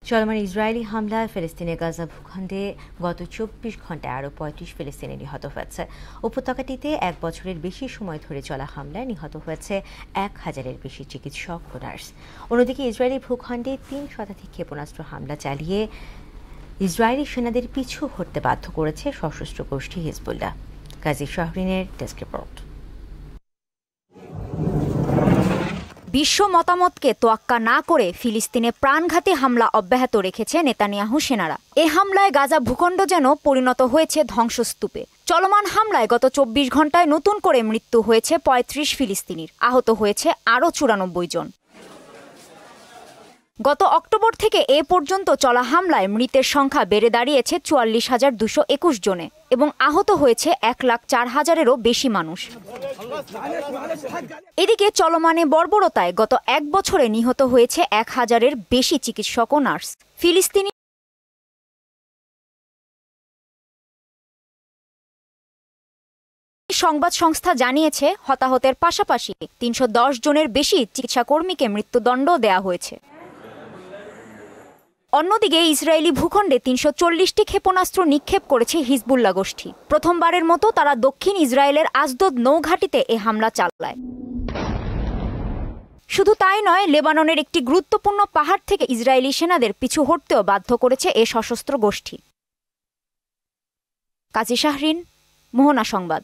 চলমান ইসরায়েলি হামলায় ফিলিস্তিনের গাজা ভূখণ্ডে গত ২৪ ঘন্টায় আরও ৩৫ ফিলিস্তিনি নিহত হয়েছে। উপত্যকাটিতে ১ বছরের বেশি সময় ধরে চলা হামলায় নিহত হয়েছে ১,০০০-এর বেশি চিকিৎসক ও নার্স। অন্যদিকে ইসরায়েলি ভূখণ্ডে ৩ শতাধিক ক্ষেপণাস্ত্র হামলা চালিয়ে ইসরায়েলি সেনাদের পিছু হটতে বাধ্য করেছে সশস্ত্র গোষ্ঠী হিজবুল্লাহ। কাজী শাহরিনের ডেস্ক রিপোর্ট। বিশ্ব মতামতকে তোয়াক্কা না করে ফিলিস্তিনে প্রাণঘাতী হামলা অব্যাহত রেখেছে নেতানিয়াহু সেনারা। এ হামলায় গাজা ভূখণ্ড যেন পরিণত হয়েছে ধ্বংসস্তূপে। চলমান হামলায় গত ২৪ ঘন্টায় নতুন করে মৃত্যু হয়েছে ৩৫ ফিলিস্তিনির, আহত হয়েছে আরও ৯৪ জন। গত অক্টোবর থেকে এ পর্যন্ত চলা হামলায় মৃতের সংখ্যা বেড়ে দাঁড়িয়েছে ৪৪,২২১ জনে এবং আহত হয়েছে ১,০৪,০০০-এরও বেশি মানুষ। এদিকে চলমানে বর্বরতায় গত ১ বছরে নিহত হয়েছে ১,০০০-এর বেশি চিকিৎসক ও নার্স। ফিলিস্তিনি সংবাদ সংস্থা জানিয়েছে, হতাহতের পাশাপাশি ৩১০ জনের বেশি চিকিৎসাকর্মীকে মৃত্যুদণ্ড দেয়া হয়েছে। অন্যদিকে ইসরায়েলি ভূখণ্ডে ৩৪০টি ক্ষেপণাস্ত্র নিক্ষেপ করেছে হিজবুল্লাহ গোষ্ঠী। প্রথমবারের মতো তারা দক্ষিণ ইসরায়েলের আজদোদ নৌঘাঁটিতে এ হামলা চালায়। শুধু তাই নয়, লেবাননের একটি গুরুত্বপূর্ণ পাহাড় থেকে ইসরায়েলি সেনাদের পিছু হটতেও বাধ্য করেছে এ সশস্ত্র গোষ্ঠী। কাজী শাহরিন, মোহনা সংবাদ।